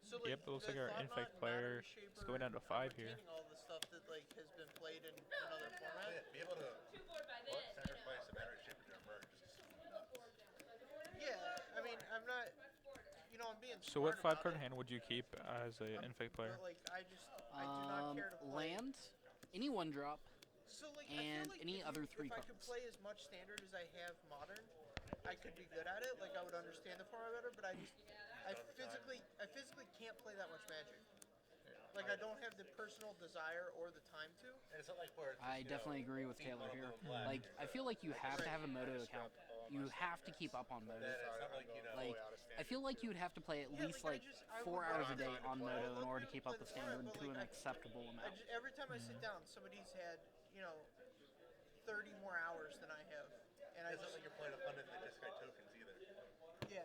So like Yep, it looks the like our thought knot Infect and player battery is going shaper down to are 5 here. retaining all the stuff that like has been played in another Oh, format. yeah, be able to sacrifice a battery shaper to a merge just nuts. Yeah, I mean I'm not, I'm being So what smart 5 about card it. hand would you keep as a Infect player? But like I do not care to play. Land, any one drop, So like I feel and like any other three if I could cards. play as much standard as I have modern, I could be good at it. Like I would understand the format better. But You don't have the time. I physically can't play that much Magic. Yeah. Like I don't have the personal desire or the time to. And it's not like where it's just, I definitely agree with beat Taylor mono here. blue and black. Like, I feel like you I have just to have a I Moto just account. scrap all my You stuff have and to keep up on then Moto. it's not like Like, I feel like you would have to play at least Like like I would 4 hours love a day on I Moto would in love to order be to able to keep play up the the format, standard but to like an acceptable amount. every time I sit down, somebody's had 30 more hours than I have, and it's not like you're playing abundantly discard tokens either. yeah,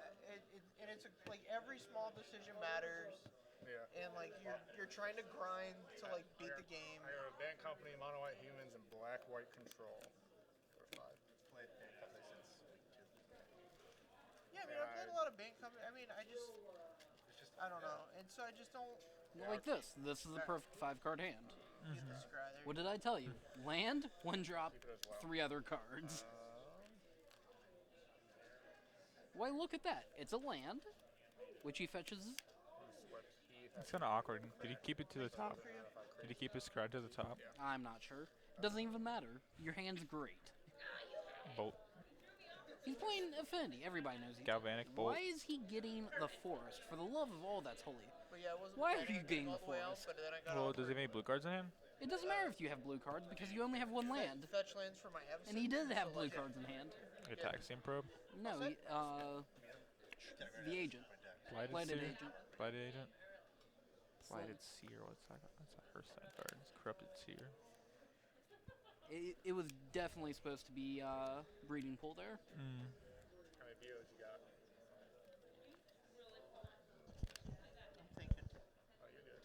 and it's like every small decision matters, Yeah. and like you're trying to grind to like beat the game. I got a band company, mono white humans, and black white control for 5. Played Band Company since week 2. Yeah, I mean I've played a lot of bank company. I mean It's just I don't know, and so I just don't Like this. This is a perfect 5-card hand. get the scry there. What did I tell you? Land, one drop, Keep it as well. 3 other cards. Why, look at that. It's a land, which he fetches. It's kind of awkward. Did he keep it to the top? Did he keep his scry to the top? I'm not sure. Doesn't even matter. Your hand's great. Bolt. He's playing Affinity. Everybody knows he. Galvanic bolt. Why is he getting the forest? For the love of all that's holy. But yeah, I wasn't Why are planning you on getting all the the way out, forest? but then I got Well, offered does he have any blue cards in hand? It doesn't matter if you have blue cards because you only have one land. fetch lands for my absence. And he did have so, blue like, cards in hand. Attaxium probe. No, the agent. Blighted Seer. agent. Blighted agent. Blighted seer. What's that? That's a Hearthstone card. It's corrupted seer. It was definitely supposed to be breeding pool there. Mm. How many views you got? I'm thinking. Oh, you're good.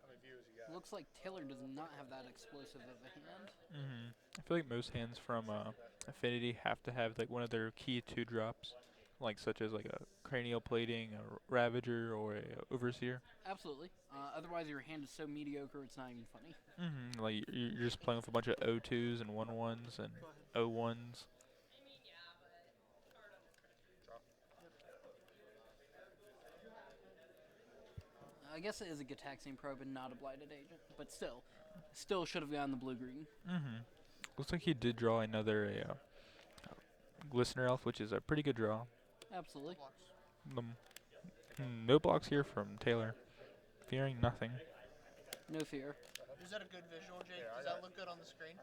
How many views you got? Looks like Taylor does not have that explosive of a hand. I feel like most hands from Affinity have to have like one of their key 2 drops, like such as like a cranial plating, a Ravager, or a Overseer. Absolutely. Otherwise, your hand is so mediocre, it's not even funny. Like you're just playing with a bunch of O2s and 1/1s and O1s. I guess it is a Gataxian probe and not a blighted agent, but still should have gotten the blue-green. Looks like he did draw another Glistener Elf, which is a pretty good draw. Absolutely. No blocks here from Taylor. Fearing nothing. No fear. Is that a good visual, Jake? Yeah, I Does got that look good on the screen?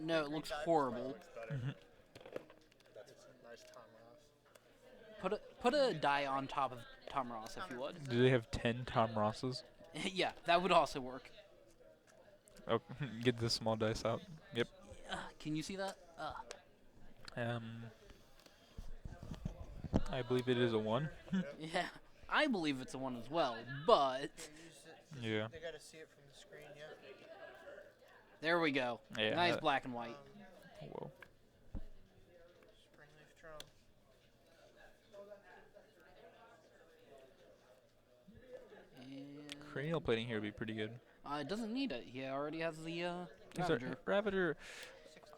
No, it looks horrible. Looks better. That's a nice Tom Ross. Put a die on top of Tom Ross if you would. Do they have 10 Tom Rosses? Yeah, that would also work. Oh, get the small dice out. Yep. Can you see that? I believe it is a 1. Yeah, I believe it's a 1 as well, but Yeah. They gotta see it from the screen, yeah. there we go. Yeah, Nice that- black and white. Whoa. Springleaf Drum. And Cranial plating here would be pretty good. it doesn't need it. He already has the Is there- Ravager. Ravager. 16.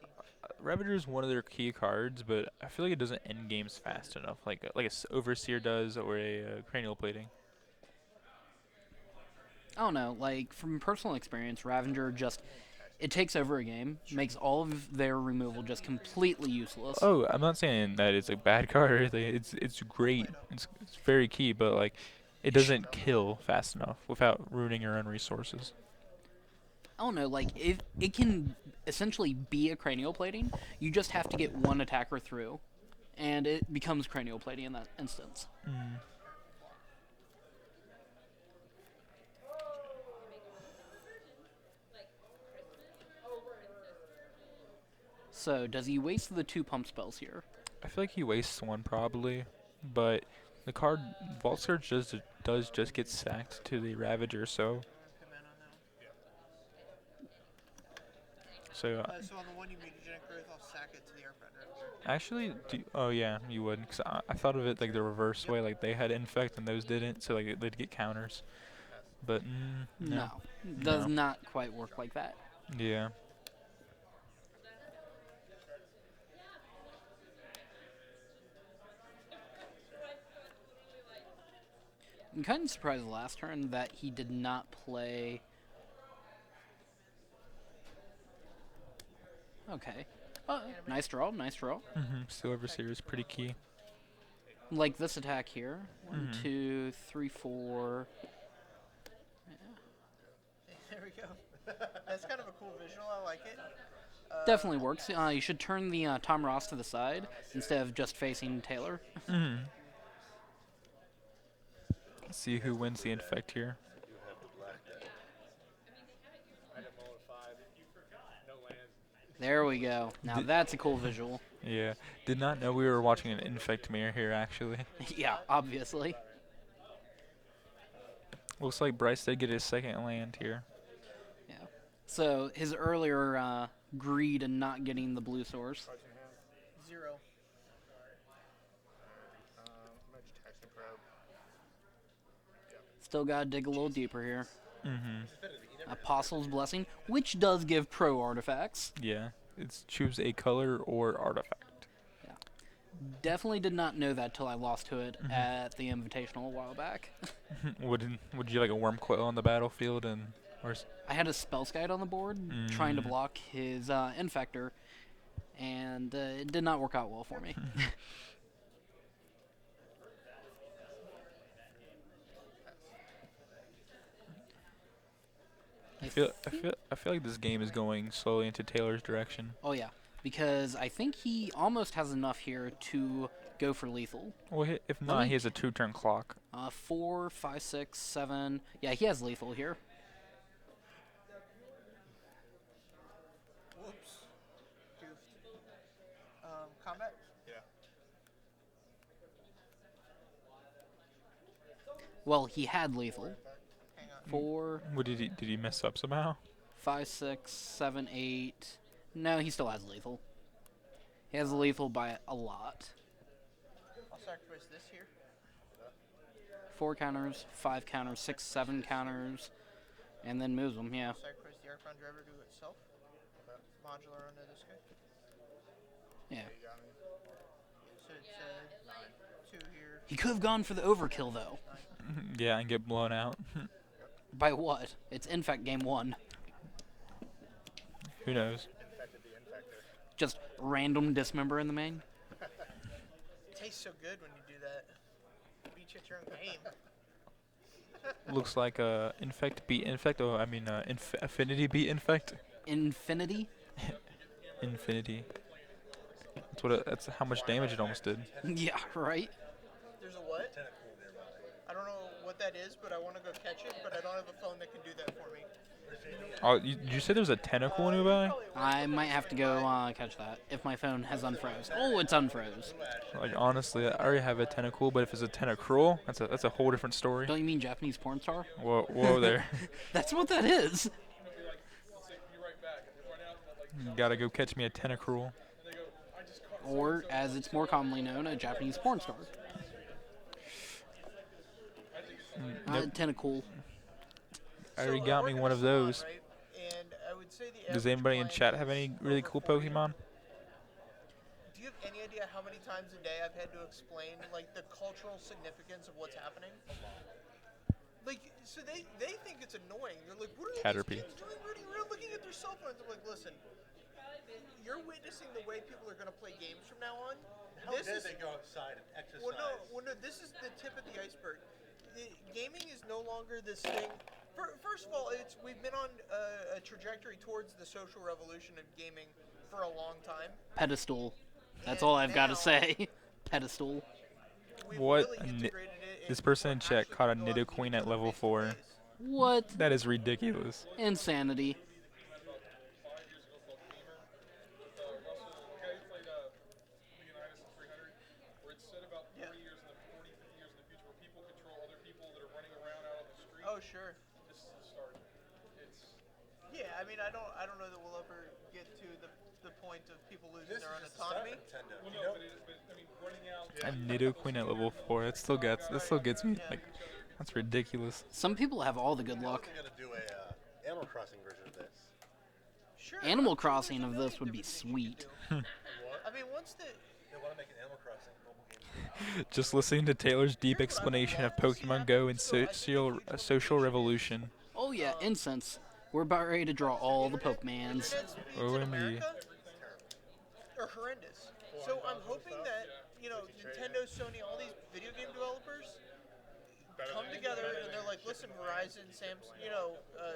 Ravager is one of their key cards, but I feel like it doesn't end games fast enough, like a Overseer does, or a cranial plating. I don't know. Like from personal experience, Ravager just it takes over a game, makes all of their removal just completely useless. Oh, I'm not saying that it's a bad card or anything. It's great. It's very key, but like it doesn't kill fast enough without ruining your own resources. I don't know. Like if it can essentially be a cranial plating, you just have to get one attacker through, and it becomes cranial plating in that instance. So, does he waste the 2 pump spells here? I feel like he wastes one probably, but the card Vault Surge does just get sacked to the Ravager, so Come in on that one. so So on the one you made Genetic Growth, I'll sack it to the Airbender. Actually, oh yeah, you would. Cause I thought of it like the reverse way, like they had infect and those didn't, so like they'd get counters. But no, No, does no, not quite work like that. yeah. I'm kind of surprised last turn that he did not play. Okay. Nice draw, nice draw. Still Overseer is pretty key. Like this attack here. One, two, three, four. There we go. That's kind of a cool visual. I like it. Definitely works. You should turn the Tom Ross to the side instead of just facing Taylor. Let's see who wins the infect here. There we go. Now that's a cool visual. Yeah, did not know we were watching an infect mirror here actually. Yeah, obviously. Looks like Bryce did get his second land here. Yeah. So his earlier greed in not getting the blue source. 0. I'm gonna just text the probe. Still gotta dig a little deeper here. Apostle's Blessing, which does give pro artifacts. Yeah, it's choose a color or artifact. Definitely did not know that till I lost to it at the Invitational a while back. Would you like a worm coil on the battlefield and I had a Spell's Guide on the board trying to block his Infector, and it did not work out well for me. I feel like this game is going slowly into Taylor's direction. Oh yeah, because I think he almost has enough here to go for lethal. Well, if not, he has a 2-turn clock. 4, 5, 6, 7. Yeah, he has lethal here. Whoops. Goofed. Combat? Yeah. Well, he had lethal. Hang on. 4, What did he mess up somehow? 5, 6, 7, 8. No, he still has lethal. He has lethal by a lot. I'll sacrifice this here. 4 counters, 5 counters, 6, 7 counters, and then moves them, yeah. Sacrifice the Archon Driver to itself. Modular onto this guy. Yeah. You got me. So it's 2 here. He could have gone for the overkill, though. Yeah, and get blown out. By what? It's Infect game 1. Who knows? Infected the infector. Just random dismember in the main. It tastes so good when you do that. Beat you at your own game. Looks like infect beat infect. Oh, I mean affinity beat infect. Infinity? Infinity. That's how much damage it almost did. Yeah, right? There's a what? I don't know what that is, but I want to go catch it, but I don't have a phone that can do that for me. Oh, did you say there was a tentacle nearby? I might have to go catch that if my phone has unfroze. Oh, it's unfroze. Like honestly, I already have a tentacle, but if it's a tentacruel, that's a whole different story. Don't you mean Japanese porn star? Whoa there. That's what that is. Gotta go catch me a tentacruel. Or, as it's more commonly known, a Japanese porn star. Tentacle. I already So, got me working one a of salon, those. right? And I would say the Does average anybody in client chat have any really cool Pokemon? Do you have any idea how many times a day I've had to explain like the cultural significance of what's happening? Like, so they think it's annoying. They're like, what are Caterpie. these kids doing running around looking at their cell phones? I'm like, listen, you're witnessing the way people are going to play games from now on. How This dare is they go outside and exercise? well, no, this is the tip of the iceberg. Gaming is no longer this thing. First of all, we've been on a trajectory towards the social revolution of gaming for a long time. Pedestal. That's And all I've got to now- say. Pedestal. We've What really a integrated it this into person in what chat actually caught a can go out and Nidoqueen do at level face-to-face. 4. What? That is ridiculous. Insanity. Oh, sure. Yeah, I mean, I don't know that we'll ever get to the point of people losing This their is own just the start autonomy. for Nintendo. You know? A Nidoqueen at level 4. That still gets me. Like, that's ridiculous. Some people have all the good You know luck. they're gonna do a Animal Crossing version of this. Sure. Animal I'm sure Crossing there's a of this million would be different things you could sweet. do. What? I mean, once the They want to make an Animal Crossing mobile game. Just listening to Taylor's deep Here's what I would explanation of love to see Pokemon happen. Go and So I think a huge social limitation is, revolution. Oh yeah, incense. We're about ready to draw all the Pokemans. internet speeds in OMG. America are horrendous. So I'm hoping that Nintendo, Sony, all these video game developers come together and they're like, listen, Verizon, Samsung,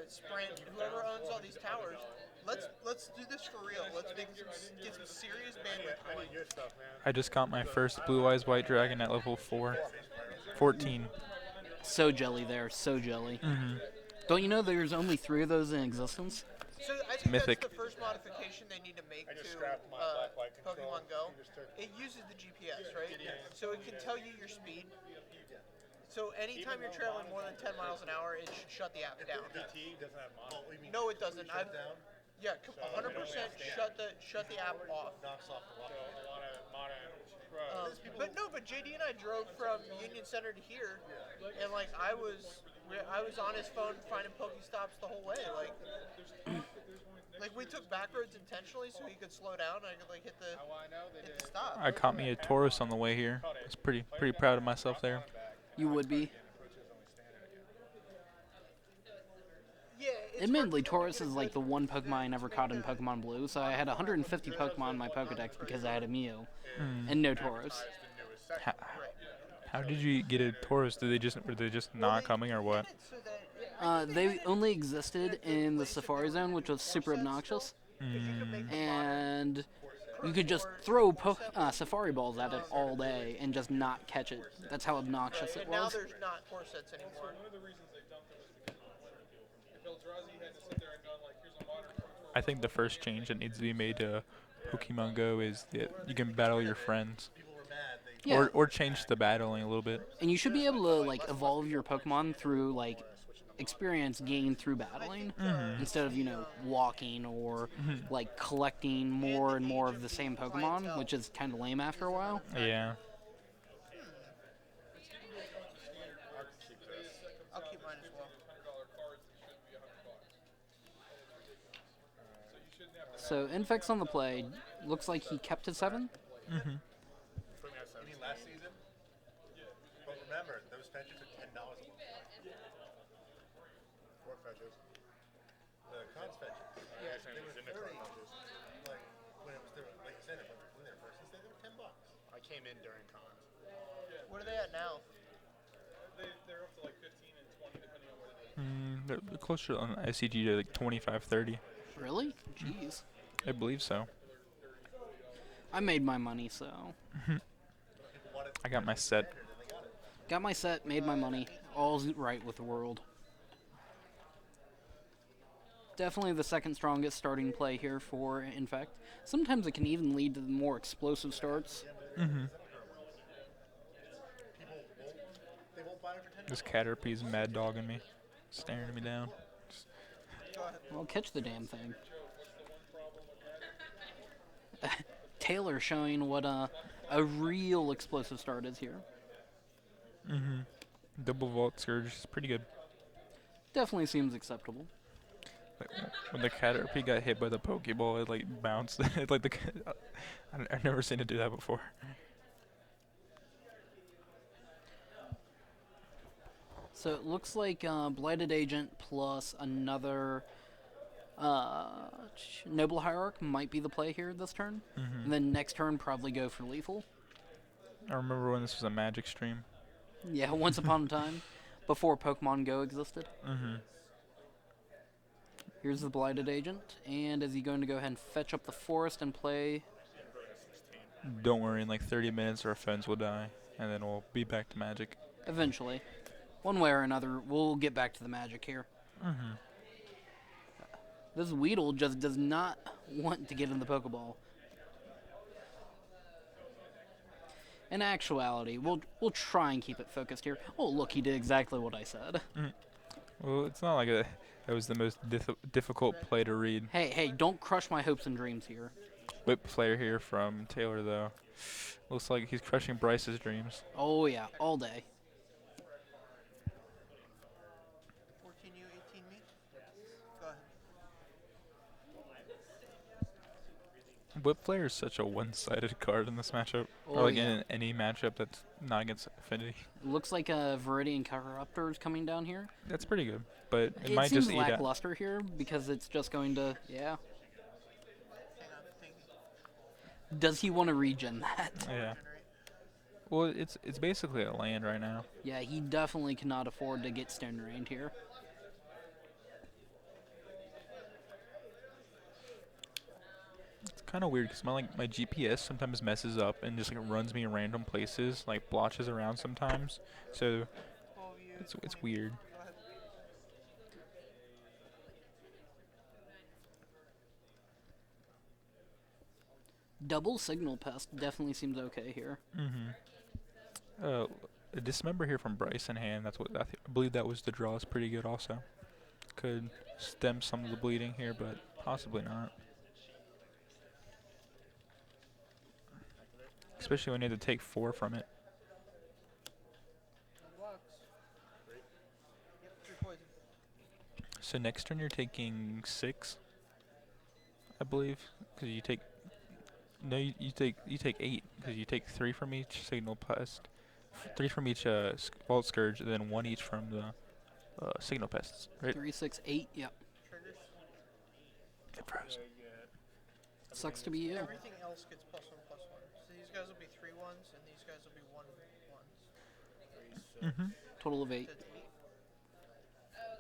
Sprint, whoever owns all these towers, let's do this for real. Let's get some serious bandwidth I going. need your stuff, man. I just caught my first Blue Eyes White Dragon at level 14. So jelly there, so jelly. Mm-hmm. Don't you know there's only 3 of those in existence? So I think mythic. that's the first modification they need to make I just to scrapped my black light control. Pokemon Go. You just took- It uses the GPS, right? So it can tell you your speed. So anytime you're traveling more than 10 miles an hour, it should shut the app down. BT doesn't have mono. What do you mean? No, it doesn't. Shut down? Yeah, 100% shut the app off. Knocks off the So water. a lot of modern. But JD and I drove from Union Center to here, and like I was on his phone finding Pokestops the whole way. Like we took back roads intentionally so he could slow down and I could like hit the stop. I caught me a Taurus on the way here. I was pretty proud of myself there. You would be. Yeah. it's Admittedly, hard to Taurus get a is like the good- one Pokemon I never caught in Pokemon Blue, so I had 150 Pokemon in my Pokedex because I had a Mew, and no Tauros. How, how did you get a Taurus? Were they just not coming or what? So that, They only existed in the Safari Zone, which was super obnoxious, and you could just throw Safari balls at it all day and just not catch it. That's how obnoxious it and now was. there's not core sets anymore. I think the first change that needs to be made to Pokemon Go is that you can battle your friends, Yeah, or change the battling a little bit. and you should be able to like evolve your Pokemon through like experience gained through battling instead of walking or like collecting more and more of the same Pokemon, which is kind of lame after a while. Yeah. I'll keep mine as well. So Infect's on the play. Looks like he kept his 7. You mean last season? But remember, those fetches are $10 a month. What fetches? The cons fetches. Yeah. They were 30. Like when it was their, like you said, when they were first, they were $10. I came in during cons. What are they at now? They're up to like 15 and 20 depending on where they They're closer on ICG to like 25, 30. Really? Jeez. I believe so. I made my money, so I got my set. got my set, made my money. All's right with the world. Definitely the second strongest starting play here for Infect. Sometimes it can even lead to more explosive starts. This Caterpie's mad dogging me, staring me down. Well, catch the damn thing. Taylor showing what a real explosive start is here. Double Vault Surge is pretty good. Definitely seems acceptable. Like, when the Caterpie got hit by the Pokeball, it like bounced. It like I've never seen it do that before. So it looks like Blighted Agent plus another Noble Hierarch might be the play here this turn. And then next turn probably go for Lethal. I remember when this was a Magic stream. Yeah, once upon a time, before Pokemon Go existed. Here's the Blighted Agent, and is he going to go ahead and fetch up the forest and play? Don't worry, in like 30 minutes our phones will die, and then we'll be back to Magic. Eventually. One way or another, we'll get back to the Magic here. This Weedle just does not want to get in the Pokeball. In actuality, we'll try and keep it focused here. Oh, look, he did exactly what I said. Well, it's not like that was the most difficult play to read. Hey, don't crush my hopes and dreams here. Whip player here from Taylor, though. Looks like he's crushing Bryce's dreams. Oh yeah, all day. 14 you, 18 me. Go ahead. Whip player is such a one-sided card in this matchup. Oh, or like yeah. in any matchup that's not against Affinity. Looks like a Viridian Corruptor is coming down here. That's pretty good. But it It might seems just eat out. lackluster here because it's just going to, yeah. Hang on. Thank you. Does he want to regen that? Yeah. Right. Well, it's basically a land right now. Yeah, he definitely cannot afford to get stone rained here. It's kind of weird because my GPS sometimes messes up and just like runs me in random places, like blotches around sometimes. So 12 you, it's 20 weird. Go ahead. Double Signal Pest definitely seems okay here. A Dismember here from Bryce in hand. That's what I believe that was the draw. Is pretty good also. Could stem some of the bleeding here, but possibly not. Especially when you have to take 4 from it. Blocks. Yep, 3 poison. So next turn you're taking 6, I believe, because you take. No, you take 8 because you take 3 from each Signal Pest, 3 from each Vault Scourge, and then 1 each from the Signal Pests, right? 3, 6, 8, yep. Triggers. It froze. Sucks to be you. Everything else gets +1/+1. So these guys will be 3 ones, and these guys will be 1 ones. Total of 8. That's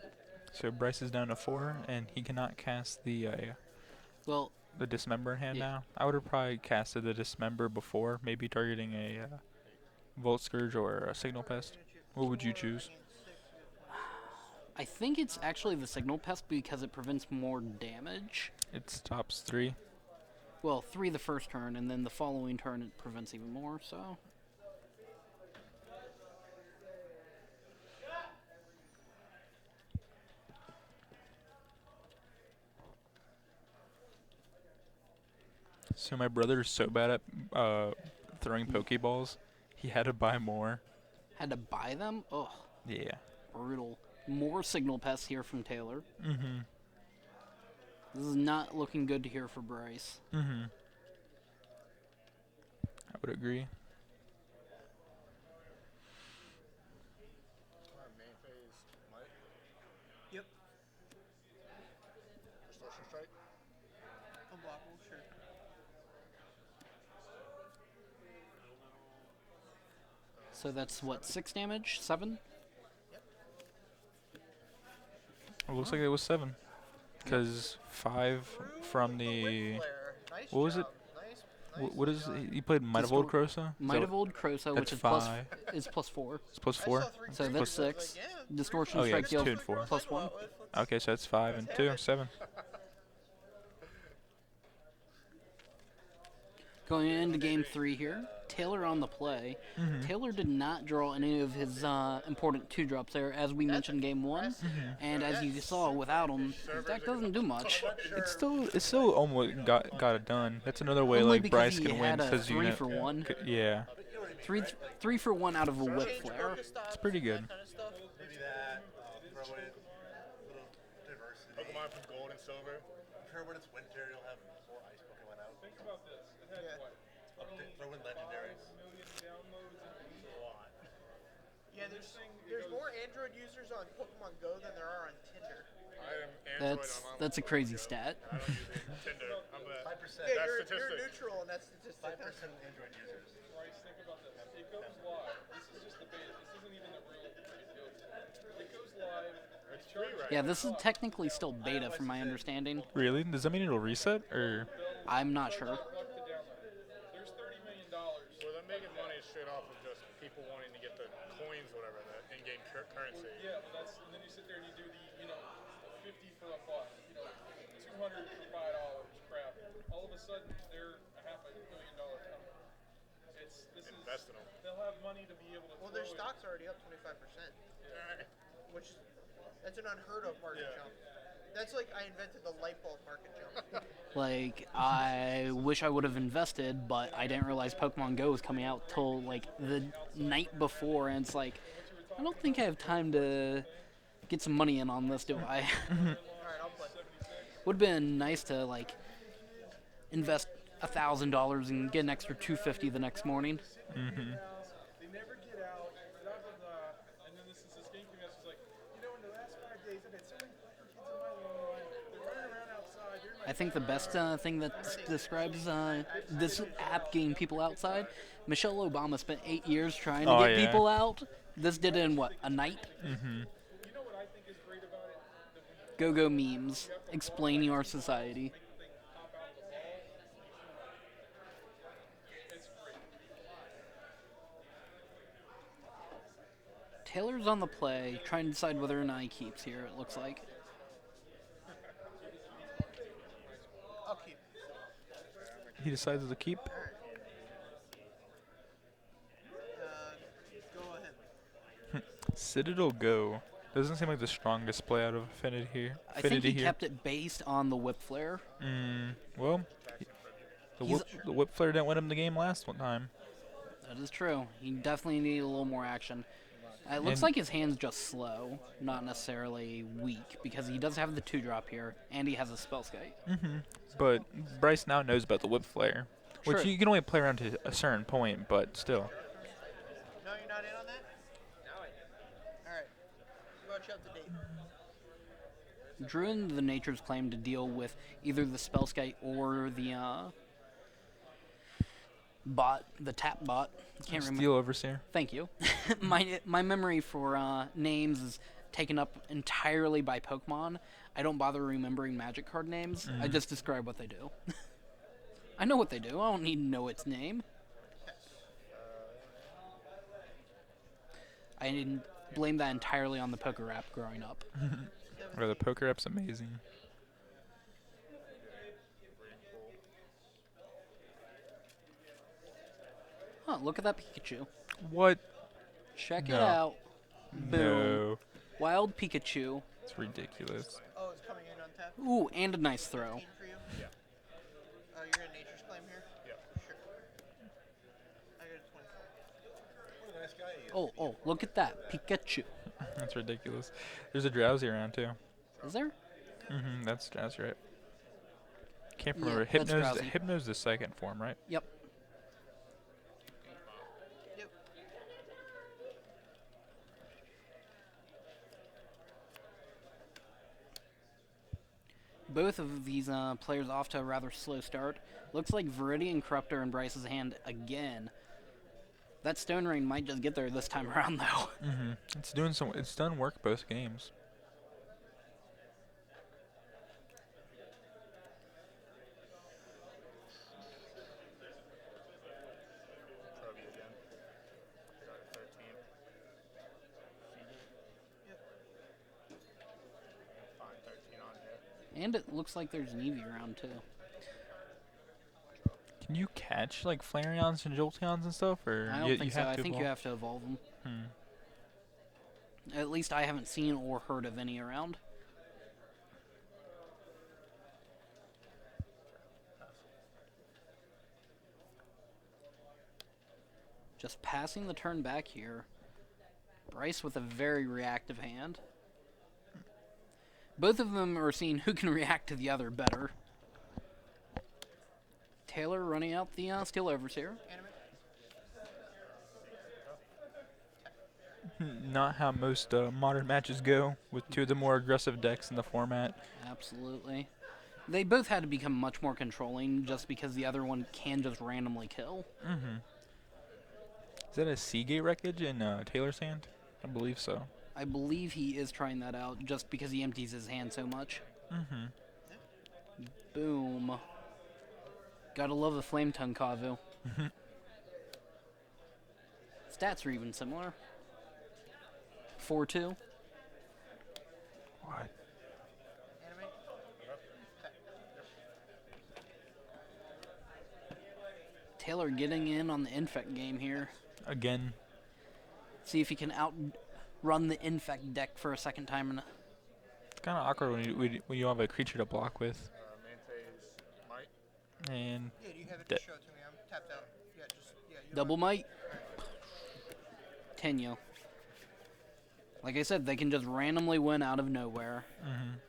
8. So Bryce is down to 4, and he cannot cast the Well, Dismember in hand Yeah. now. I would have probably casted the Dismember before, maybe targeting a Volt Scourge or a Signal Pest. What would you choose? I think it's actually the Signal Pest because it prevents more damage. It stops 3. Well, 3 the first turn, and then the following turn it prevents even more, so... So my brother is so bad at throwing Pokeballs, he had to buy more. Had to buy them? Ugh, Yeah. brutal. More Signal Pests here from Taylor. Mm-hmm. This is not looking good here for Bryce. Mm-hmm. I would agree. Main phase, Mike. Yep. Distortion strike. Unblockable, sure. So that's what, 6 damage? 7? It looks like it was 7. Because 5 from the... Nice What was it? job. Nice What is... job. He played Might of Old Distor- Crosa? Might of Old Crosa, which that's is 5. is plus 4. It's plus I 4? saw 3 So green that's ones, I was 6. like, yeah, Distortion Oh, yeah, strike it's deals 2 and 4. plus 1. Okay, so that's 5 and 2, 7. Going into game 3 here, Taylor on the play. Taylor did not draw any of his important 2-drops there, as we mentioned game 1. And as you saw, without him, his deck doesn't do much. It's still almost got it done. That's another way Only like because Bryce he can win had a because 3 for 1. Yeah, 3 for 1 out of a whip flare. it's pretty good. Maybe that. Throw in a little diversity. Pokemon from gold and silver. I'm sure when it's winter, you'll have more ice Pokemon out. Think about this. It had Yeah. what? Throw in legendaries. 5 million downloads in A lot. Yeah, there's more Android users on Pokemon Go than there are on Tinder. I am Android. That's a crazy stat. I don't use Tinder. I'm a 5%. Yeah, That's you're statistic. neutral in that statistic. 5% Android users. Bryce, think about this. It goes live. This is just the beta. This isn't even the real it. It goes live. It's free right Yeah, this is technically still beta from my understanding. Really? Does that mean it'll reset or? I'm not sure. Luck to download. There's $30 million. So they're making money straight off of just people wanting to get the coins, whatever, the in-game currency. Yeah, but that's and then you sit there and you do the 50 for a buck, 200 for $5. Crap. All of a sudden they're a $500 million company. This is invest in them. They'll have money to be able to. Well, their throw it. stock's already up 25%, which that's an unheard of market jump. That's like I invented the light bulb market jump. Like, I wish I would have invested, but I didn't realize Pokemon Go was coming out till like the night before, and it's like, I don't think I have time to get some money in on this, do I? All right, I'll play. Would have been nice to like invest $1,000 and get an extra $250 the next morning. They never get out. Blah blah blah. And then this game came out. She's like, in the last 5 days, I've had so many fucking kids on my lawn. They're running around outside. They're in my I think the best thing that describes this app getting people outside, Michelle Obama spent 8 years trying to get people out. This did it in what, a night? You know what I think is great about it? Go-go memes explaining our society. They pop out the ball. It's great. Taylor's on the play, trying to decide whether or not he keeps here, it looks like. I'll keep. He decides to keep. Go ahead. Citadel Go. Doesn't seem like the strongest play out of Affinity here. I think he kept it based on the whip flare. Well, the whip flare didn't win him the game last one time. That is true. He definitely needed a little more action. It looks like his hand's just slow, not necessarily weak, because he does have the 2-drop here, and he has a spell skite. But Bryce now knows about the whip flare, which Sure. you can only play around to a certain point, but still. No, you're not in on that? All right. Brought you up to date. Drew in the Nature's claim to deal with either the spell skite or the bot, the tap bot. Can't remember. Steel Overseer. Thank you. my memory for names is taken up entirely by Pokemon. I don't bother remembering Magic card names. I just describe what they do. I know what they do. I don't need to know its name. I didn't blame that entirely on the poker app growing up. Or the poker app's amazing. Huh, look at that Pikachu. What? Check it No. out. Boom. No. Wild Pikachu. It's ridiculous. Oh, it's coming in on tap. Ooh, and a nice throw. 15 for you? Yeah. Oh, you're in Nature's Claim here? Yeah. Sure. I got a 24. What a nice guy he is. Oh, look at that. Pikachu. That's ridiculous. There's a Drowsy around too. Is there? That's Drowsy, right? Can't Yeah, remember. that's Hypno's Drowsy. Hypno's the second form, right? Yep. Yep. Both of these players off to a rather slow start. Looks like Viridian Corruptor in Bryce's hand again. That Stone Rain might just get there this time around, though. It's done work both games. Proby again. I got a 13. Yep. Fine, 13 on here. And it looks like there's an Eevee around, too. Can you catch like Flareons and Jolteons and stuff, or I don't you think so. have I to think you evolve? have to evolve them. At least I haven't seen or heard of any around. Just passing the turn back here. Bryce with a very reactive hand. Both of them are seeing who can react to the other better. Taylor running out the Steel Overseer. Animate. Not how most modern matches go, with two of the more aggressive decks in the format. Absolutely. They both had to become much more controlling just because the other one can just randomly kill. Is that a Seagate wreckage in Taylor's hand? I believe so. I believe he is trying that out just because he empties his hand so much. Boom. Gotta love the Flame Tongue Kavu. Stats are even similar. 4-2. What? Animate. Taylor getting in on the Infect game here. Again. See if he can outrun the Infect deck for a second time. It's kind of awkward when you have a creature to block with. Mante's might. And Yeah, do you have it that- to show it to me? I'm tapped out. Yeah, you don't Double have- might. Tenyo. Like I said, they can just randomly win out of nowhere. Mhm.